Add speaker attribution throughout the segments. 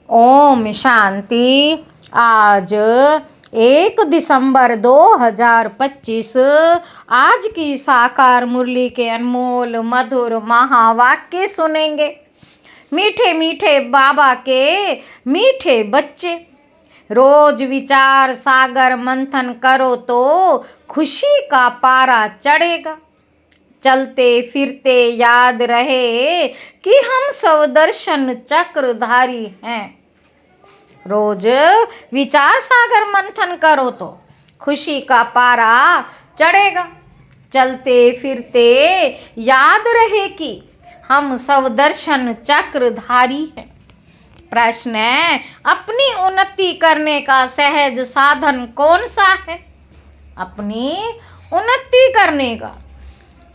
Speaker 1: ओम शांति। आज 1 दिसंबर 2025। आज की साकार मुरली के अनमोल मधुर महावाक्य सुनेंगे। मीठे मीठे बाबा के मीठे बच्चे, रोज विचार सागर मंथन करो तो खुशी का पारा चढ़ेगा। चलते फिरते याद रहे कि हम स्वदर्शन चक्रधारी हैं। रोज विचार सागर मंथन करो तो खुशी का पारा चढ़ेगा। चलते फिरते याद रहे कि हम स्वदर्शन चक्रधारी हैं। प्रश्न है, अपनी उन्नति करने का सहज साधन कौन सा है? अपनी उन्नति करने का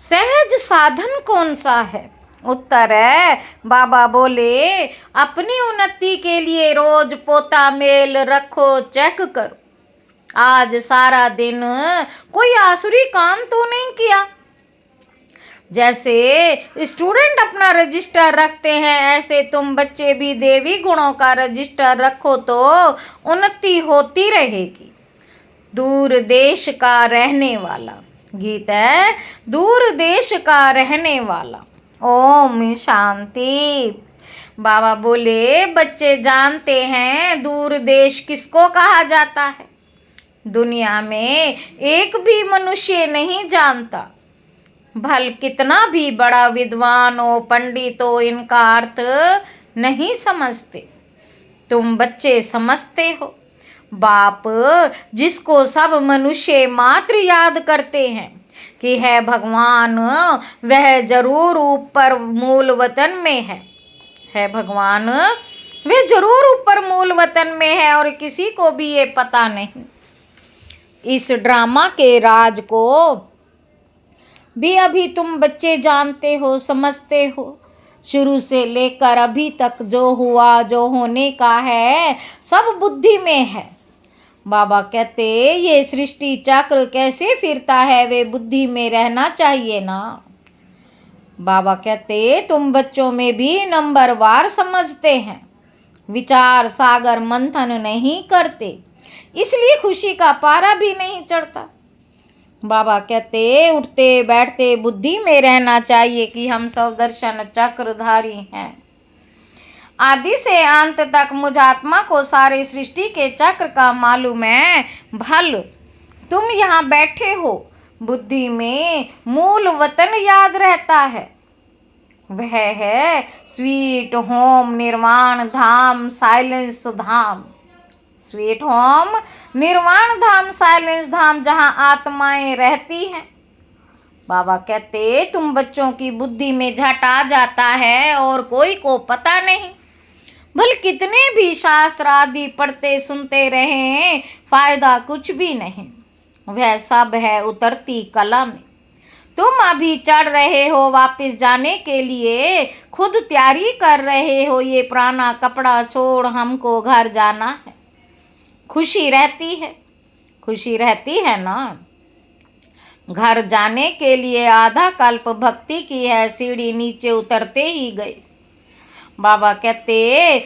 Speaker 1: सहज साधन कौन सा है? उत्तर है, बाबा बोले, अपनी उन्नति के लिए रोज पोता मेल रखो, चेक करो आज सारा दिन कोई आसुरी काम तो नहीं किया। जैसे स्टूडेंट अपना रजिस्टर रखते हैं, ऐसे तुम बच्चे भी देवी गुणों का रजिस्टर रखो तो उन्नति होती रहेगी। दूर देश का रहने वाला गीत है, दूर देश का रहने वाला। ओम शांति। बाबा बोले, बच्चे जानते हैं दूर देश किसको कहा जाता है? दुनिया में एक भी मनुष्य नहीं जानता। भल कितना भी बड़ा विद्वान हो, पंडित हो, इनका अर्थ नहीं समझते। तुम बच्चे समझते हो। बाप जिसको सब मनुष्य मात्र याद करते हैं कि है भगवान, वह जरूर ऊपर मूल वतन में है भगवान, वह जरूर ऊपर मूल वतन में है और किसी को भी ये पता नहीं। इस ड्रामा के राज को भी अभी तुम बच्चे जानते हो, समझते हो। शुरू से लेकर अभी तक जो हुआ, जो होने का है, सब बुद्धि में है। बाबा कहते, ये सृष्टि चक्र कैसे फिरता है, वे बुद्धि में रहना चाहिए ना। बाबा कहते, तुम बच्चों में भी नंबरवार समझते हैं, विचार सागर मंथन नहीं करते, इसलिए खुशी का पारा भी नहीं चढ़ता। बाबा कहते, उठते बैठते बुद्धि में रहना चाहिए कि हम स्वदर्शन चक्रधारी हैं। आदि से अंत तक मुझ आत्मा को सारे सृष्टि के चक्र का मालूम है। भल तुम यहाँ बैठे हो, बुद्धि में मूल वतन याद रहता है। वह है स्वीट होम, निर्वाण धाम, साइलेंस धाम। स्वीट होम, निर्वाण धाम, साइलेंस धाम, जहाँ आत्माएं रहती हैं। बाबा कहते, तुम बच्चों की बुद्धि में झट आ जाता है और कोई को पता नहीं। भल कितने भी शास्त्र आदि पढ़ते सुनते रहें, फायदा कुछ भी नहीं। वह सब है उतरती कला में। तुम अभी चढ़ रहे हो वापस जाने के लिए, खुद तैयारी कर रहे हो। ये पुराना कपड़ा छोड़ हमको घर जाना है। खुशी रहती है, खुशी रहती है ना। घर जाने के लिए आधा कल्प भक्ति की है, सीढ़ी नीचे उतरते ही गए। बाबा कहते,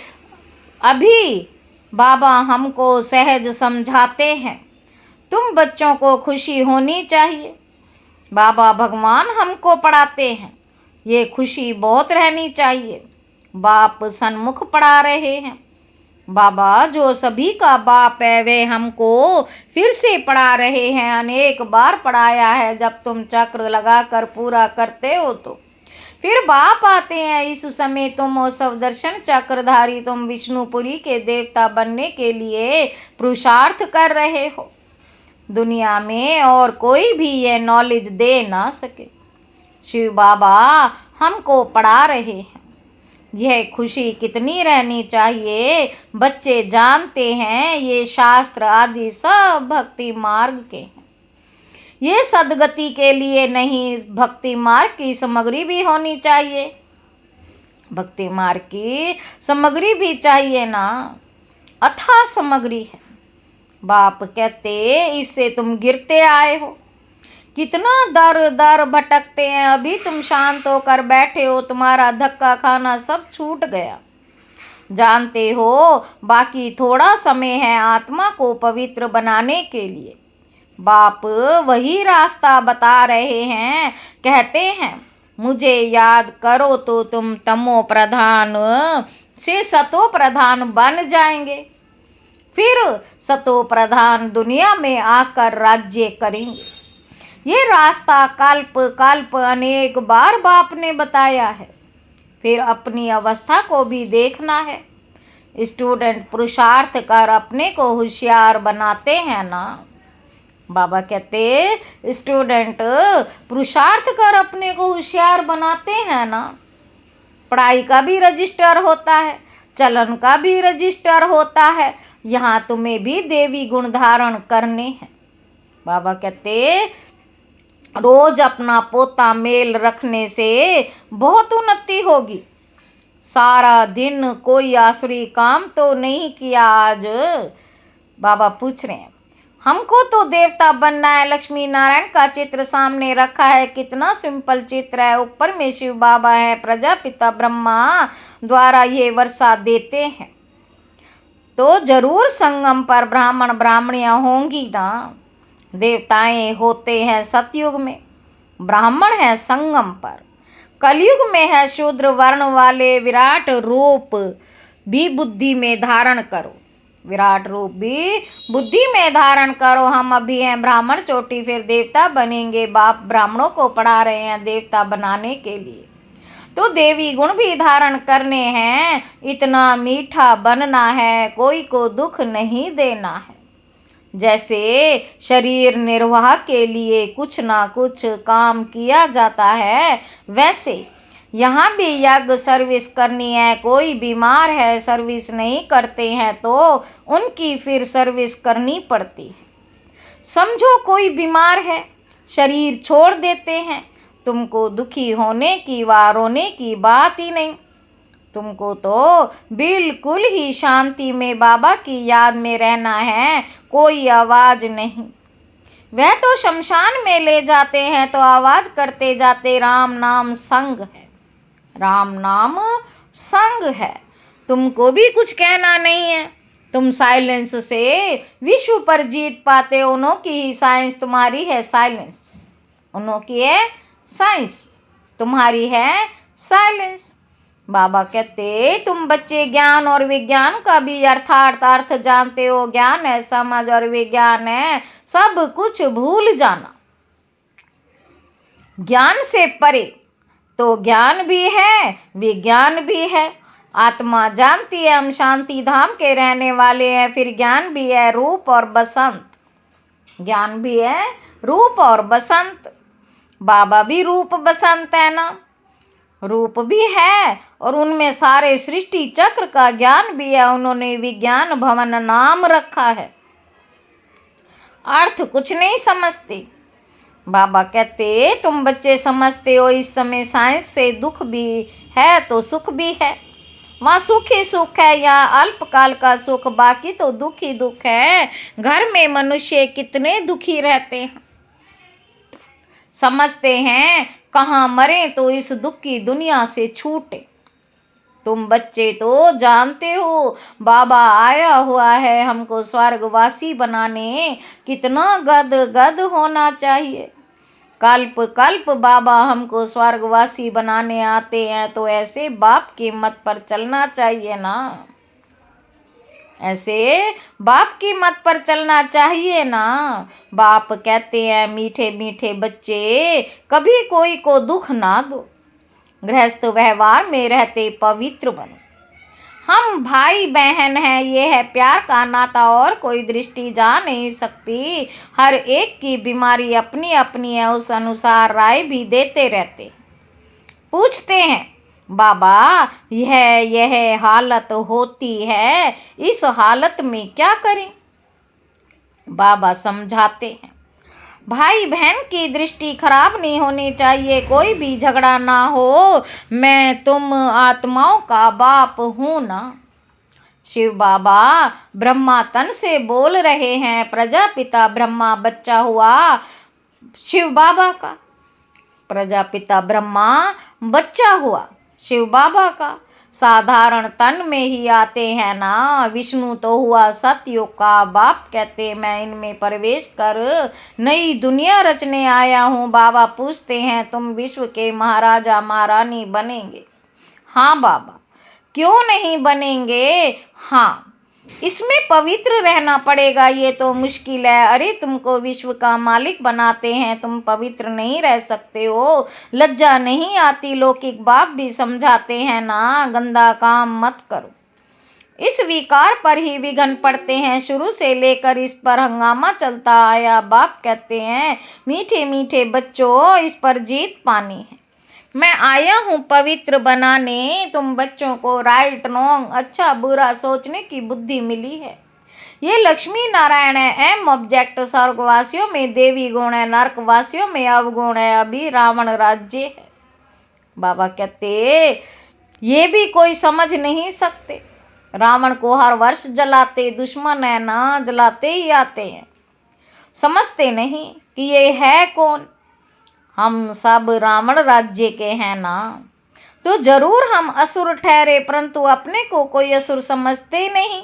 Speaker 1: अभी बाबा हमको सहज समझाते हैं, तुम बच्चों को खुशी होनी चाहिए। बाबा भगवान हमको पढ़ाते हैं, ये खुशी बहुत रहनी चाहिए। बाप सन्मुख पढ़ा रहे हैं। बाबा जो सभी का बाप है, वे हमको फिर से पढ़ा रहे हैं। अनेक बार पढ़ाया है। जब तुम चक्र लगाकर पूरा करते हो तो फिर बाप आते हैं। इस समय तुम हो स्वदर्शन चक्रधारी, तुम विष्णुपुरी के देवता बनने के लिए पुरुषार्थ कर रहे हो। दुनिया में और कोई भी ये नॉलेज दे ना सके। शिव बाबा हमको पढ़ा रहे हैं। यह खुशी कितनी रहनी चाहिए, बच्चे जानते हैं। ये शास्त्र आदि सब भक्ति मार्ग के हैं। ये सदगति के लिए नहीं, भक्ति मार्ग की सामग्री भी होनी चाहिए। भक्ति मार्ग की सामग्री भी चाहिए ना, अथाह सामग्री है। बाप कहते, इससे तुम गिरते आए हो। कितना दर दर भटकते हैं, अभी तुम शांत होकर बैठे हो, तुम्हारा धक्का खाना सब छूट गया। जानते हो, बाकी थोड़ा समय है आत्मा को पवित्र बनाने के लिए। बाप वही रास्ता बता रहे हैं। कहते हैं, मुझे याद करो तो तुम तमो प्रधान से सतो प्रधान बन जाएंगे, फिर सतो प्रधान दुनिया में आकर राज्य करेंगे। ये रास्ता कल्प कल्प अनेक बार बाप ने बताया है। फिर अपनी अवस्था को भी देखना है। स्टूडेंट पुरुषार्थ कर अपने को होशियार बनाते हैं ना। बाबा कहते स्टूडेंट पुरुषार्थ कर अपने को होशियार बनाते हैं ना। पढ़ाई का भी रजिस्टर होता है, चलन का भी रजिस्टर होता है। यहाँ तुम्हें भी देवी गुण धारण करने हैं। बाबा कहते रोज अपना पोता मेल रखने से बहुत उन्नति होगी। सारा दिन कोई आसुरी काम तो नहीं किया आज। बाबा पूछ रहे हैं, हमको तो देवता बनना है। लक्ष्मी नारायण का चित्र सामने रखा है, कितना सिंपल चित्र है। ऊपर में शिव बाबा है, प्रजापिता ब्रह्मा द्वारा ये वर्षा देते हैं। तो जरूर संगम पर ब्राह्मण ब्राह्मणियाँ होंगी ना। देवताएं होते हैं सतयुग में, ब्राह्मण है संगम पर। कलयुग में है शूद्र वर्ण वाले। विराट रूप भी बुद्धि में धारण करो, विराट रूप भी बुद्धि में धारण करो। हम अभी हैं ब्राह्मण चोटी, फिर देवता बनेंगे। बाप ब्राह्मणों को पढ़ा रहे हैं देवता बनाने के लिए। तो देवी गुण भी धारण करने हैं। इतना मीठा बनना है, कोई को दुख नहीं देना है। जैसे शरीर निर्वाह के लिए कुछ ना कुछ काम किया जाता है, वैसे यहाँ भी यज्ञ सर्विस करनी है। कोई बीमार है, सर्विस नहीं करते हैं तो उनकी फिर सर्विस करनी पड़ती है। समझो कोई बीमार है, शरीर छोड़ देते हैं, तुमको दुखी होने की व रोने की बात ही नहीं। तुमको तो बिल्कुल ही शांति में बाबा की याद में रहना है, कोई आवाज़ नहीं। वह तो शमशान में ले जाते हैं तो आवाज़ करते जाते, राम नाम संग है, राम नाम संग है। तुमको भी कुछ कहना नहीं है। तुम साइलेंस से विश्व पर जीत पाते हो। उन्हों की ही साइंस तुम्हारी है साइलेंस, उन्हों की है साइंस, तुम्हारी है साइलेंस। बाबा कहते तुम बच्चे ज्ञान और विज्ञान का भी अर्थार्थ अर्थ जानते हो। ज्ञान है समझ और विज्ञान है सब कुछ भूल जाना। ज्ञान से परे तो ज्ञान भी है, विज्ञान भी है। आत्मा जानती है हम शांति धाम के रहने वाले हैं। फिर ज्ञान भी है रूप और बसंत, ज्ञान भी है रूप और बसंत। बाबा भी रूप बसंत है ना, रूप भी है और उनमें सारे सृष्टि चक्र का ज्ञान भी है। उन्होंने विज्ञान भवन नाम रखा है। अर्थ कुछ नहीं समझते। बाबा कहते तुम बच्चे समझते हो इस समय साइंस से दुख भी है तो सुख भी है। वहाँ सुख ही सुख है, यहाँ अल्पकाल का सुख, बाकी तो दुख ही दुख है। घर में मनुष्य कितने दुखी रहते हैं। समझते हैं कहाँ मरे तो इस दुख की दुनिया से छूटे। तुम बच्चे तो जानते हो बाबा आया हुआ है हमको स्वर्गवासी बनाने। कितना गद गद होना चाहिए। कल्प कल्प बाबा हमको स्वर्गवासी बनाने आते हैं तो ऐसे बाप की मत पर चलना चाहिए ना, ऐसे बाप की मत पर चलना चाहिए ना। बाप कहते हैं मीठे मीठे बच्चे कभी कोई को दुख ना दो, गृहस्थ व्यवहार में रहते पवित्र बनो। हम भाई बहन हैं, ये है प्यार का नाता और कोई दृष्टि जा नहीं सकती। हर एक की बीमारी अपनी अपनी है, उस अनुसार राय भी देते रहते। पूछते हैं बाबा यह हालत होती है, इस हालत में क्या करें। बाबा समझाते हैं भाई बहन की दृष्टि खराब नहीं होनी चाहिए, कोई भी झगड़ा ना हो। मैं तुम आत्माओं का बाप हूँ ना। शिव बाबा ब्रह्मा तन से बोल रहे हैं। प्रजापिता ब्रह्मा बच्चा हुआ शिव बाबा का, प्रजापिता ब्रह्मा बच्चा हुआ शिव बाबा का। साधारण तन में ही आते हैं ना। विष्णु तो हुआ सतयुग का बाप, कहते मैं इनमें प्रवेश कर नई दुनिया रचने आया हूँ। बाबा पूछते हैं तुम विश्व के महाराजा महारानी बनेंगे? हाँ बाबा, क्यों नहीं बनेंगे? हाँ, इसमें पवित्र रहना पड़ेगा, ये तो मुश्किल है। अरे तुमको विश्व का मालिक बनाते हैं, तुम पवित्र नहीं रह सकते हो? लज्जा नहीं आती? लौकिक बाप भी समझाते हैं ना, गंदा काम मत करो। इस विकार पर ही विघ्न पड़ते हैं, शुरू से लेकर इस पर हंगामा चलता आया। बाप कहते हैं मीठे मीठे बच्चों, इस पर जीत पानी है। मैं आया हूँ पवित्र बनाने। तुम बच्चों को राइट रॉन्ग, अच्छा बुरा सोचने की बुद्धि मिली है। ये लक्ष्मी नारायण है, एम ऑब्जेक्ट। स्वर्गवासियों में देवी गुण है, नरकवासियों में अवगुण है। अभी रावण राज्य है। बाबा कहते ये भी कोई समझ नहीं सकते। रावण को हर वर्ष जलाते, दुश्मन है ना, जलाते ही आते हैं। समझते नहीं कि ये है कौन। हम सब रावण राज्य के हैं ना, तो जरूर हम असुर ठहरे, परंतु अपने को कोई असुर समझते नहीं।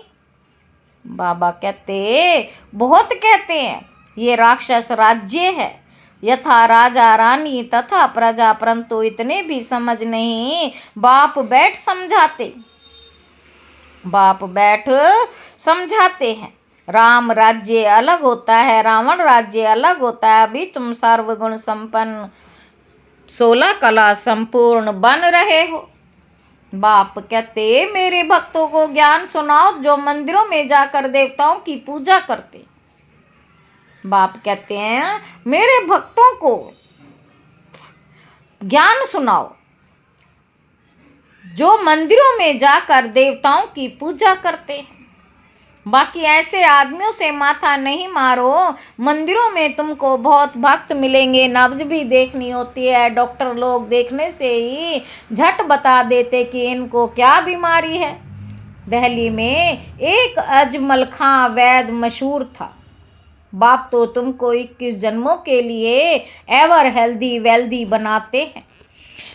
Speaker 1: बाबा कहते बहुत कहते हैं ये राक्षस राज्य है, यथा राजा रानी तथा प्रजा, परंतु इतने भी समझ नहीं। बाप बैठ समझाते हैं। राम राज्य अलग होता है, रावण राज्य अलग होता है। अभी तुम सर्वगुण संपन्न 16 कला संपूर्ण बन रहे हो। बाप कहते मेरे भक्तों को ज्ञान सुनाओ जो मंदिरों में जाकर देवताओं की पूजा करते। बाप कहते हैं मेरे भक्तों को ज्ञान सुनाओ जो मंदिरों में जाकर देवताओं की पूजा करते हैं। बाकी ऐसे आदमियों से माथा नहीं मारो। मंदिरों में तुमको बहुत भक्त मिलेंगे, नब्ज भी देखनी होती है। डॉक्टर लोग देखने से ही झट बता देते कि इनको क्या बीमारी है। दिल्ली में एक अजमल खां वैद मशहूर था। बाप तो तुमको 21 जन्मों के लिए एवर हेल्दी वेल्दी बनाते हैं।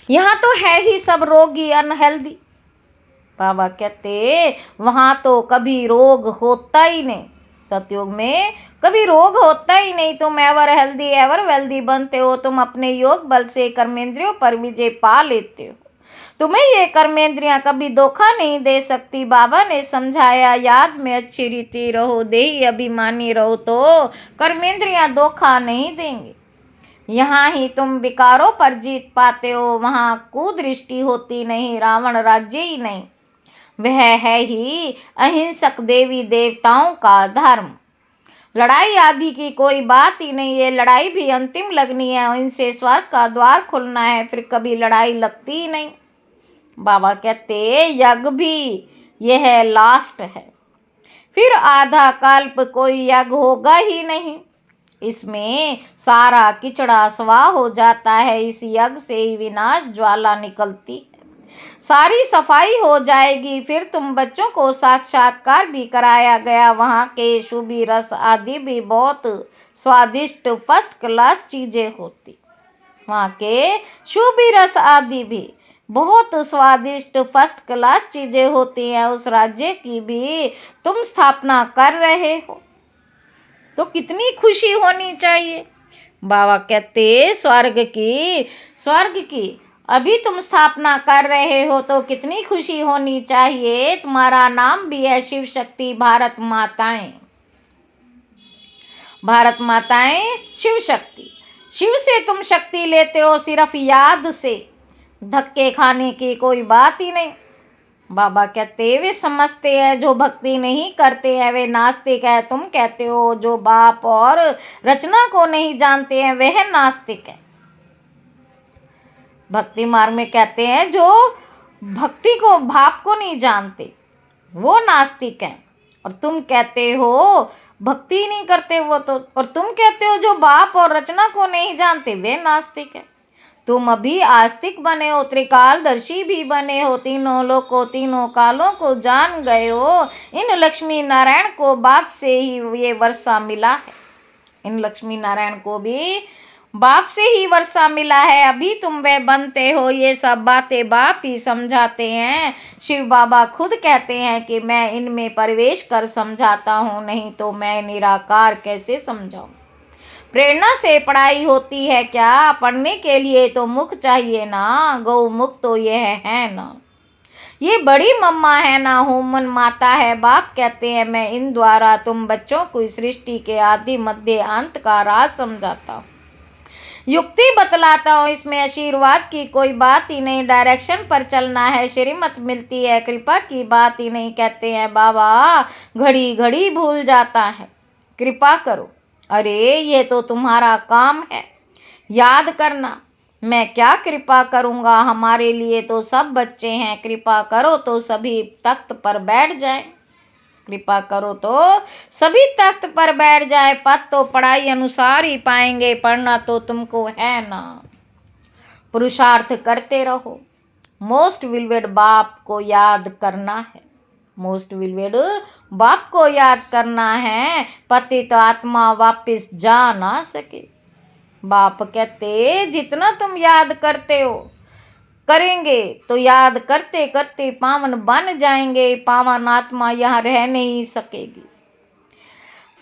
Speaker 1: यहाँ तो है ही सब रोगी अनहेल्दी। बाबा कहते वहाँ तो कभी रोग होता ही नहीं। सतयुग में कभी रोग होता ही नहीं। तुम एवर हेल्दी एवर वेल्दी बनते हो। तुम अपने योग बल से कर्मेंद्रियों पर विजय पा लेते हो। तुम्हें ये कर्मेंद्रियां कभी धोखा नहीं दे सकती। बाबा ने समझाया याद में अच्छी रीति रहो, देही अभिमानी रहो तो कर्मेंद्रियां धोखा नहीं देंगे। यहाँ ही तुम विकारों पर जीत पाते हो, वहाँ कुदृष्टि होती नहीं। रावण राज्य ही नहीं, वह है ही अहिंसक देवी देवताओं का धर्म। लड़ाई आदि की कोई बात ही नहीं है। लड़ाई भी अंतिम लगनी है, इनसे स्वर्ग का द्वार खुलना है, फिर कभी लड़ाई लगती ही नहीं। बाबा कहते यज्ञ भी यह लास्ट है, फिर आधा कल्प कोई यज्ञ होगा ही नहीं। इसमें सारा किचड़ा स्वाह हो जाता है। इस यज्ञ से ही विनाश ज्वाला निकलती है, सारी सफाई हो जाएगी। फिर तुम बच्चों को साक्षात्कार भी कराया गया। वहाँ के शुभी रस आदि भी बहुत स्वादिष्ट फर्स्ट क्लास चीज़ें होती। वहाँ के शुभी रस आदि भी बहुत स्वादिष्ट फर्स्ट क्लास चीज़ें होती हैं। उस राज्य की भी तुम स्थापना कर रहे हो, तो कितनी खुशी होनी चाहिए। बाबा कहते स्वर्ग की अभी तुम स्थापना कर रहे हो, तो कितनी खुशी होनी चाहिए। तुम्हारा नाम भी है शिव शक्ति भारत माताएं। भारत माताएं शिव शक्ति। शिव से तुम शक्ति लेते हो सिर्फ याद से, धक्के खाने की कोई बात ही नहीं। बाबा कहते वे समझते हैं जो भक्ति नहीं करते हैं वे नास्तिक है। तुम कहते हो जो बाप और रचना को नहीं जानते हैं वह नास्तिक है। भक्ति मार्ग में कहते हैं जो भक्ति को भाव को नहीं जानते वो नास्तिक हैं। और तुम कहते हो भक्ति नहीं करते वो तो, और तुम कहते हो जो बाप और रचना को नहीं जानते वे नास्तिक है। तुम अभी आस्तिक बने हो, त्रिकालदर्शी भी बने हो, तीनों लोकों तीनों कालों को जान गए हो। इन लक्ष्मी नारायण को बाप से ही ये वर्षा मिला है। इन लक्ष्मी नारायण को भी बाप से ही वर्षा मिला है, अभी तुम वे बनते हो। ये सब बातें बाप ही समझाते हैं। शिव बाबा खुद कहते हैं कि मैं इनमें प्रवेश कर समझाता हूँ, नहीं तो मैं निराकार कैसे समझाऊँ। प्रेरणा से पढ़ाई होती है क्या? पढ़ने के लिए तो मुख चाहिए ना, गौ मुख तो यह है ना। ये बड़ी मम्मा है ना, हुमन माता है। बाप कहते हैं मैं इन द्वारा तुम बच्चों को इस सृष्टि के आदि मध्य अंत का राज समझाता हूँ, युक्ति बतलाता हूँ। इसमें आशीर्वाद की कोई बात ही नहीं, डायरेक्शन पर चलना है, श्रीमत मिलती है, कृपा की बात ही नहीं। कहते हैं बाबा घड़ी घड़ी भूल जाता है, कृपा करो। अरे ये तो तुम्हारा काम है याद करना, मैं क्या कृपा करूँगा, हमारे लिए तो सब बच्चे हैं। कृपा करो तो सभी तख्त पर बैठ जाएं, कृपा करो तो सभी तख्त पर बैठ जाए। पद तो पढ़ाई अनुसार ही पाएंगे, पढ़ना तो तुमको है ना। पुरुषार्थ करते रहो, मोस्ट विलवेड बाप को याद करना है, मोस्ट विलवेड बाप को याद करना है। पतित आत्मा वापस जा ना सके। बाप कहते जितना तुम याद करते हो करेंगे तो याद करते करते पावन बन जाएंगे, पावन आत्मा यहाँ रह नहीं सकेगी।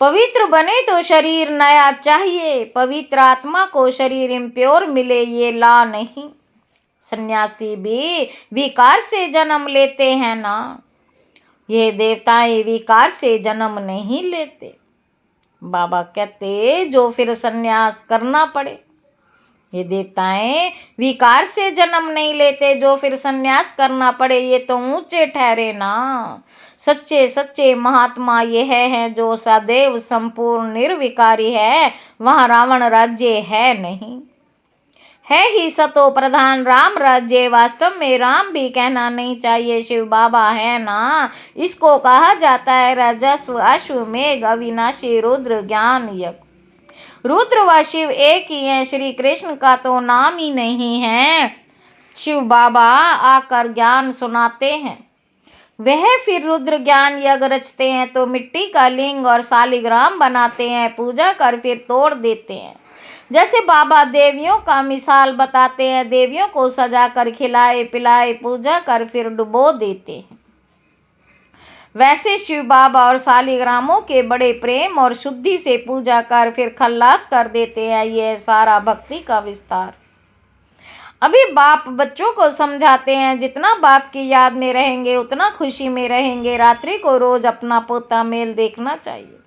Speaker 1: पवित्र बने तो शरीर नया चाहिए, पवित्र आत्मा को शरीर इम्प्योर मिले ये ला नहीं। सन्यासी भी विकार से जन्म लेते हैं ना, ये देवताएं विकार से जन्म नहीं लेते। बाबा कहते जो फिर सन्यास करना पड़े, ये देवताएं विकार से जन्म नहीं लेते, जो फिर सन्यास करना पड़े ये तो ऊंचे ठहरे ना। सच्चे सच्चे महात्मा यह हैं जो सदैव संपूर्ण निर्विकारी है, वहाँ रावण राज्य है नहीं, है ही सतो प्रधान राम राज्य। वास्तव में राम भी कहना नहीं चाहिए, शिव बाबा है ना। इसको कहा जाता है राजस्व अश्वमेघ अविनाशी रुद्र ज्ञान यज्ञ। रुद्र व शिव एक ही हैं, श्री कृष्ण का तो नाम ही नहीं है। शिव बाबा आकर ज्ञान सुनाते हैं, वह फिर रुद्र ज्ञान यज्ञ रचते हैं, तो मिट्टी का लिंग और शालिग्राम बनाते हैं, पूजा कर फिर तोड़ देते हैं। जैसे बाबा देवियों का मिसाल बताते हैं, देवियों को सजा कर खिलाए पिलाए पूजा कर फिर डुबो देते हैं। वैसे शिव बाबा और शालिग्रामों के बड़े प्रेम और शुद्धि से पूजा कर फिर खल्लास कर देते हैं। यह सारा भक्ति का विस्तार। अभी बाप बच्चों को समझाते हैं, जितना बाप की याद में रहेंगे उतना खुशी में रहेंगे। रात्रि को रोज अपना पोता मेल देखना चाहिए,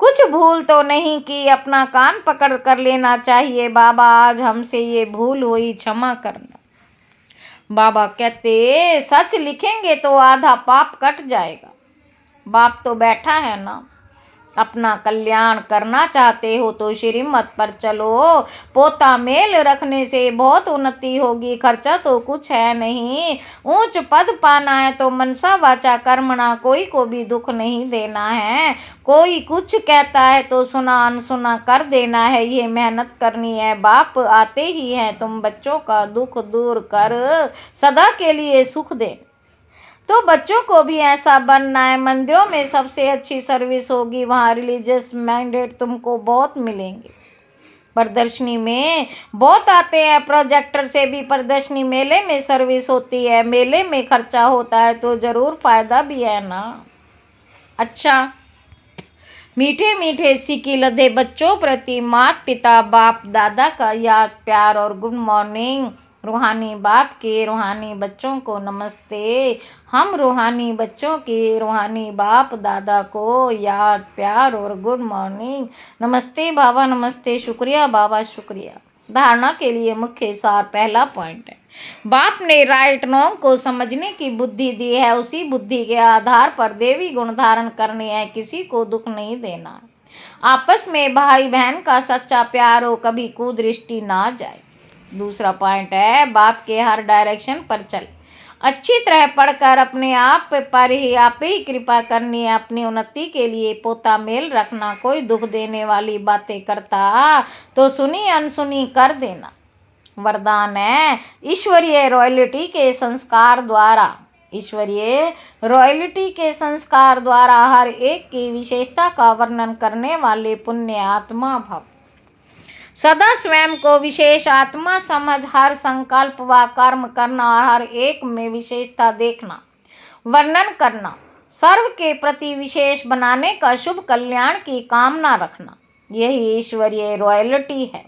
Speaker 1: कुछ भूल तो नहीं की, अपना कान पकड़ कर लेना चाहिए। बाबा आज हमसे ये भूल हुई, क्षमा करना। बाबा कहते सच लिखेंगे तो आधा पाप कट जाएगा। बाप तो बैठा है ना, अपना कल्याण करना चाहते हो तो श्रीमत पर चलो। पोता मेल रखने से बहुत उन्नति होगी, खर्चा तो कुछ है नहीं। ऊंच पद पाना है तो मनसा वाचा कर्मणा, कोई को भी दुख नहीं देना है। कोई कुछ कहता है तो सुना अनसुना कर देना है, ये मेहनत करनी है। बाप आते ही हैं तुम बच्चों का दुख दूर कर सदा के लिए सुख दे, तो बच्चों को भी ऐसा बनना है। मंदिरों में सबसे अच्छी सर्विस होगी, वहाँ रिलीजियस माइंडेड तुमको बहुत मिलेंगे। प्रदर्शनी में बहुत आते हैं, प्रोजेक्टर से भी प्रदर्शनी मेले में सर्विस होती है, मेले में खर्चा होता है तो ज़रूर फ़ायदा भी है ना। अच्छा, मीठे मीठे सिक्की लदे बच्चों प्रति माता पिता बाप दादा का याद प्यार और गुड मॉर्निंग। रूहानी बाप के रूहानी बच्चों को नमस्ते। हम रूहानी बच्चों के रूहानी बाप दादा को याद प्यार और गुड मॉर्निंग। नमस्ते बाबा, नमस्ते, शुक्रिया बाबा, शुक्रिया। धारणा के लिए मुख्य सार पहला पॉइंट है, बाप ने राइट रॉन्ग को समझने की बुद्धि दी है, उसी बुद्धि के आधार पर देवी गुण धारण करने हैं, किसी को दुख नहीं देना है। आपस में भाई बहन का सच्चा प्यार हो, कभी कुदृष्टि ना जाए। दूसरा पॉइंट है, बाप के हर डायरेक्शन पर चल, अच्छी तरह पढ़कर अपने आप पर ही आप ही कृपा करनी है, अपनी उन्नति के लिए पोता मेल रखना। कोई दुख देने वाली बातें करता तो सुनी अनसुनी कर देना। वरदान है ईश्वरीय रॉयल्टी के संस्कार द्वारा, ईश्वरीय रॉयल्टी के संस्कार द्वारा हर एक की विशेषता का वर्णन करने वाले पुण्य आत्मा भव। सदा स्वयं को विशेष आत्मा समझ हर संकल्प व कर्म करना और हर एक में विशेषता देखना, वर्णन करना, सर्व के प्रति विशेष बनाने का, शुभ कल्याण की कामना रखना, यही ईश्वरीय रॉयल्टी है।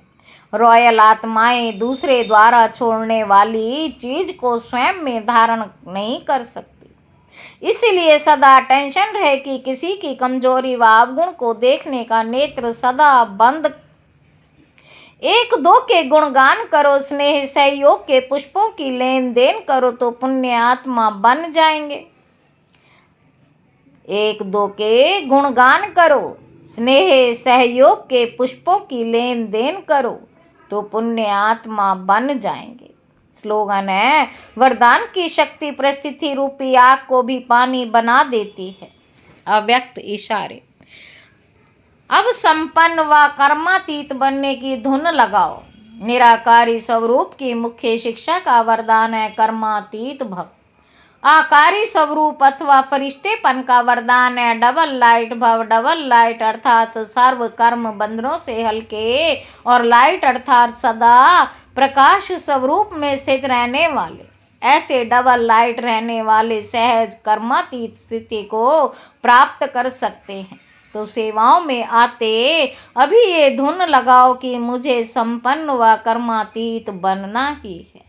Speaker 1: रॉयल आत्माएं दूसरे द्वारा छोड़ने वाली चीज को स्वयं में धारण नहीं कर सकती। इसीलिए सदा टेंशन रहे कि किसी की कमजोरी व अवगुण को देखने का नेत्र सदा बंद। एक दो के गुणगान करो, स्नेह सहयोग के पुष्पों की लेन देन करो तो पुण्य आत्मा बन जाएंगे। एक दो के गुणगान करो, स्नेह सहयोग के पुष्पों की लेन देन करो तो पुण्य आत्मा बन जाएंगे। स्लोगन है, वरदान की शक्ति परिस्थिति रूपी आग को भी पानी बना देती है। अव्यक्त इशारे। अब संपन्न व कर्मातीत बनने की धुन लगाओ। निराकारी स्वरूप की मुख्य शिक्षा का वरदान है कर्मातीत भव। आकारी स्वरूप अथवा फरिश्तेपन का वरदान है डबल लाइट भव। डबल लाइट अर्थात सर्व कर्म बंधनों से हल्के, और लाइट अर्थात सदा प्रकाश स्वरूप में स्थित रहने वाले। ऐसे डबल लाइट रहने वाले सहज कर्मातीत स्थिति को प्राप्त कर सकते हैं। तो सेवाओं में आते अभी ये धुन लगाओ कि मुझे संपन्न व कर्मातीत बनना ही है।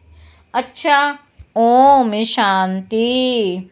Speaker 1: अच्छा, ओम शांति।